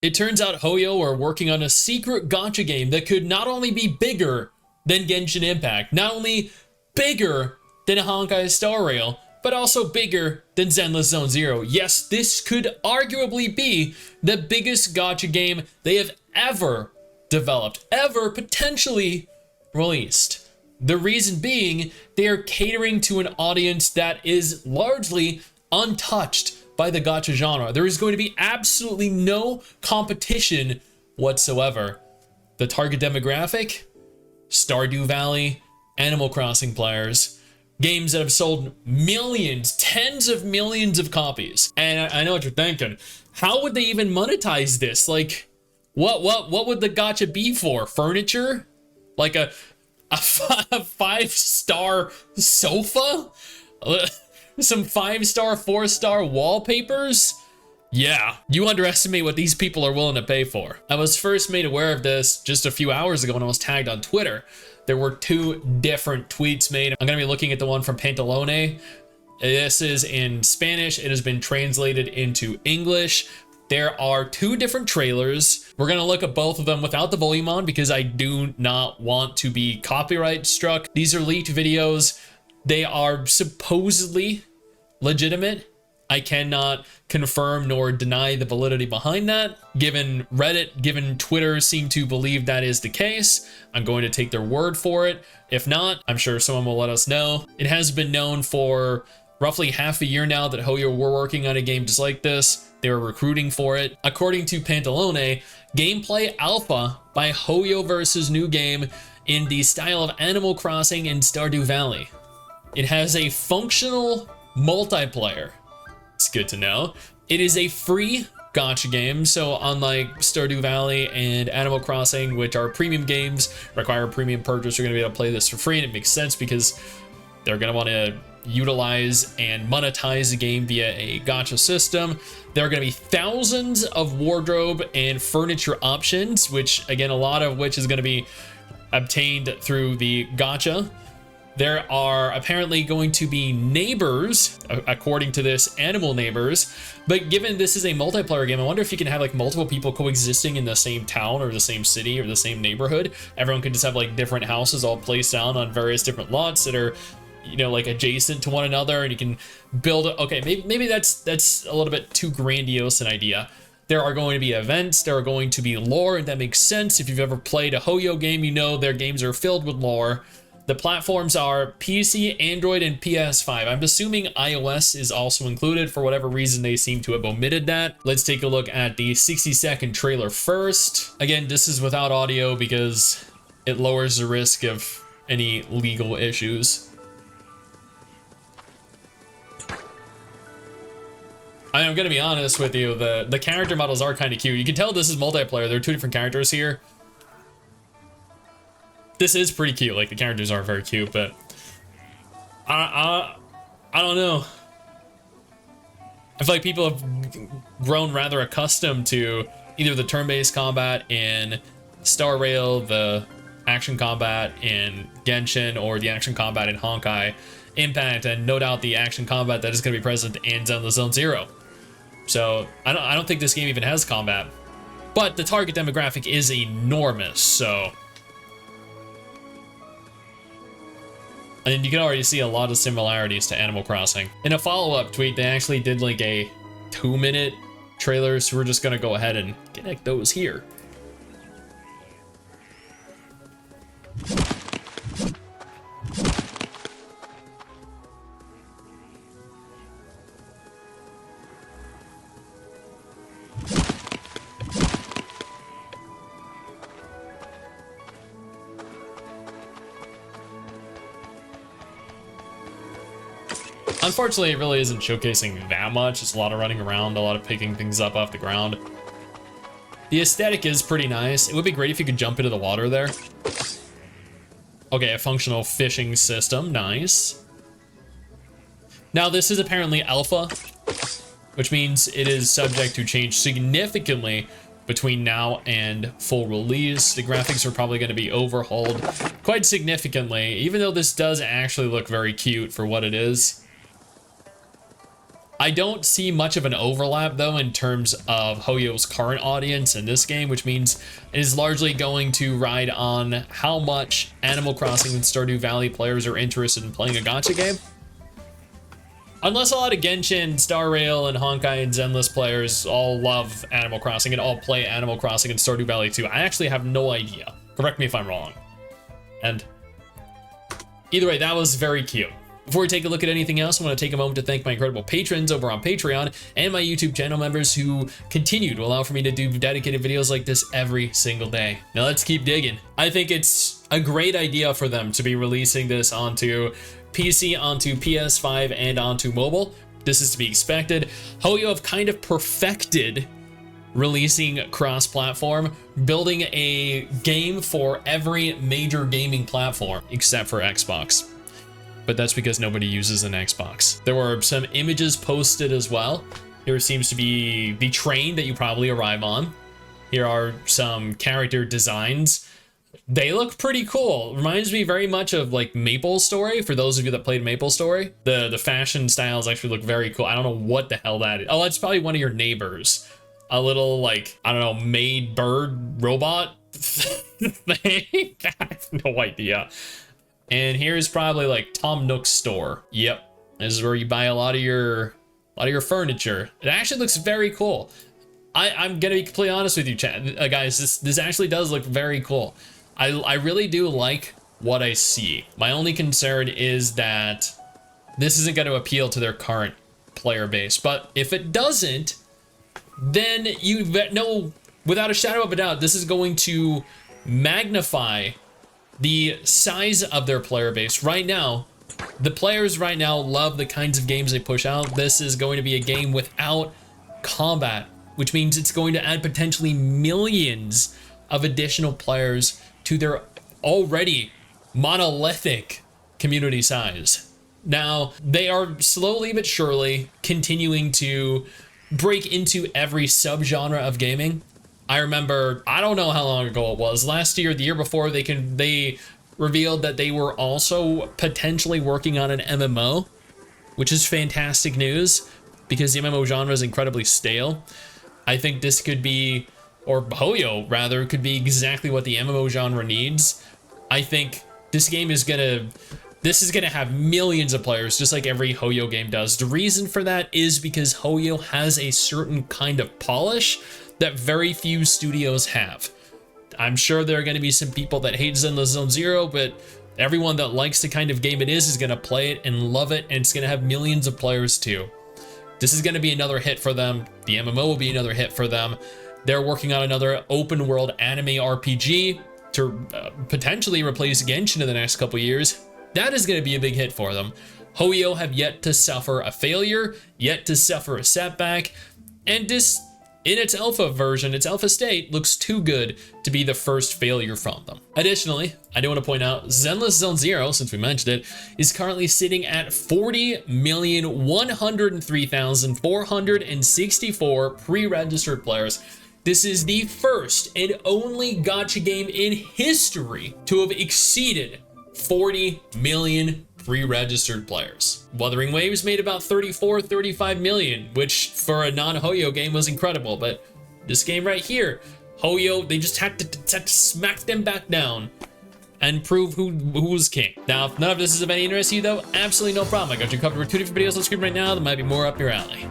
It turns out Hoyo are working on a secret gacha game that could not only be bigger than Genshin Impact, not only bigger than Honkai Star Rail, but also bigger than Zenless Zone Zero. Yes, this could arguably be the biggest gacha game they have ever developed, ever potentially released. The reason being, they are catering to an audience that is largely untouched by the gacha genre. There is going to be absolutely no competition whatsoever. The target demographic? Stardew Valley, Animal Crossing players. Games that have sold millions, tens of millions of copies. And I know what you're thinking. How would they even monetize this? Like, what would the gacha be for? Furniture? Like a 5-star sofa? Some 5-star, 4-star wallpapers? Yeah, you underestimate what these people are willing to pay for. I was first made aware of this just a few hours ago when I was tagged on Twitter. There were 2 different tweets made. I'm gonna be looking at the one from Pantalone. This is in Spanish. It has been translated into English. There are 2 different trailers. We're gonna look at both of them without the volume on because I do not want to be copyright struck. These are leaked videos. They are supposedly legitimate. I cannot confirm nor deny the validity behind that. Given Reddit, given Twitter seem to believe that is the case, I'm going to take their word for it. If not, I'm sure someone will let us know. It has been known for roughly half a year now that Hoyo were working on a game just like this. They were recruiting for it. According to Pantalone, gameplay alpha by Hoyo'S new game in the style of Animal Crossing and Stardew Valley. It has a functional multiplayer. It's good to know. It is a free gacha game, so unlike Stardew Valley and Animal Crossing, which are premium games, require a premium purchase, you're gonna be able to play this for free, and it makes sense because they're gonna want to utilize and monetize the game via a gacha system. There are gonna be thousands of wardrobe and furniture options, which again, a lot of which is gonna be obtained through the gacha. There are apparently going to be neighbors, according to this, animal neighbors. But given this is a multiplayer game, I wonder if you can have like multiple people coexisting in the same town or the same city or the same neighborhood. Everyone could just have like different houses all placed down on various different lots that are, you know, like adjacent to one another, and you can build. Okay, maybe that's a little bit too grandiose an idea. There are going to be events, there are going to be lore, and that makes sense. If you've ever played a Hoyo game, you know their games are filled with lore. The platforms are PC, Android, and PS5. I'm assuming iOS is also included. For whatever reason, they seem to have omitted that. Let's take a look at the 60-second trailer first. Again, this is without audio because it lowers the risk of any legal issues. I'm gonna be honest with you, the character models are kind of cute. You can tell this is multiplayer. There are 2 different characters here. This is pretty cute. Like, the characters are very cute, but I don't know. I feel like people have grown rather accustomed to either the turn-based combat in Star Rail, the action combat in Genshin, or the action combat in Honkai Impact, and no doubt the action combat that is going to be present in Zenless Zone Zero. So I don't think this game even has combat, but the target demographic is enormous. So. And you can already see a lot of similarities to Animal Crossing. In a follow-up tweet, they actually did like a 2-minute trailer, so we're just gonna go ahead and connect those here. Unfortunately, it really isn't showcasing that much. It's a lot of running around, a lot of picking things up off the ground. The aesthetic is pretty nice. It would be great if you could jump into the water there. Okay, a functional fishing system. Nice. Now, this is apparently alpha, which means it is subject to change significantly between now and full release. The graphics are probably going to be overhauled quite significantly, even though this does actually look very cute for what it is. I don't see much of an overlap though in terms of Hoyo's current audience in this game, which means it is largely going to ride on how much Animal Crossing and Stardew Valley players are interested in playing a gacha game. Unless a lot of Genshin, Star Rail, and Honkai and Zenless players all love Animal Crossing and all play Animal Crossing and Stardew Valley too. I actually have no idea. Correct me if I'm wrong. And either way, that was very cute. Before we take a look at anything else, I want to take a moment to thank my incredible patrons over on Patreon and my YouTube channel members who continue to allow for me to do dedicated videos like this every single day. Now let's keep digging. I think it's a great idea for them to be releasing this onto PC, onto PS5, and onto mobile. This is to be expected. Hoyo have kind of perfected releasing cross-platform, building a game for every major gaming platform except for Xbox. But that's because nobody uses an Xbox. There were some images posted as well. Here seems to be the train that you probably arrive on. Here are some character designs. They look pretty cool. Reminds me very much of like MapleStory, for those of you that played MapleStory. The fashion styles actually look very cool. I don't know what the hell that is. Oh, it's probably one of your neighbors. A little like, I don't know, maid bird robot thing. I have no idea. And here's probably like Tom Nook's store. Yep, this is where you buy a lot of your furniture. It actually looks very cool. I'm gonna be completely honest with you, guys. This actually does look very cool. I really do like what I see. My only concern is that this isn't going to appeal to their current player base. But if it doesn't, then you know without a shadow of a doubt, this is going to magnify the size of their player base. Right now, the players right now love the kinds of games they push out. This is going to be a game without combat, which means it's going to add potentially millions of additional players to their already monolithic community size. Now, they are slowly but surely continuing to break into every subgenre of gaming. I remember, I don't know how long ago it was, last year, the year before, they revealed that they were also potentially working on an MMO, which is fantastic news because the MMO genre is incredibly stale. I think this could be, or Hoyo rather, could be exactly what the MMO genre needs. I think this game is gonna have millions of players, just like every Hoyo game does. The reason for that is because Hoyo has a certain kind of polish that very few studios have. I'm sure there are going to be some people that hate Zenless Zone Zero, but everyone that likes the kind of game it is going to play it and love it, and it's going to have millions of players too. This is going to be another hit for them. The MMO will be another hit for them. They're working on another open world anime RPG to potentially replace Genshin in the next couple years. That is going to be a big hit for them. Hoyo have yet to suffer a failure, yet to suffer a setback, and this, in its alpha version, its alpha state, looks too good to be the first failure from them. Additionally, I do want to point out, Zenless Zone Zero, since we mentioned it, is currently sitting at 40,103,464 pre-registered players. This is the first and only gacha game in history to have exceeded 40 million pre-registered players. Wuthering Waves made about 35 million, which for a non-Hoyo game was incredible, but this game right here, Hoyo, they just had to smack them back down and prove who was king. Now, if none of this is of any interest to you though, absolutely no problem. I got you covered with 2 different videos on screen right now that might be more up your alley.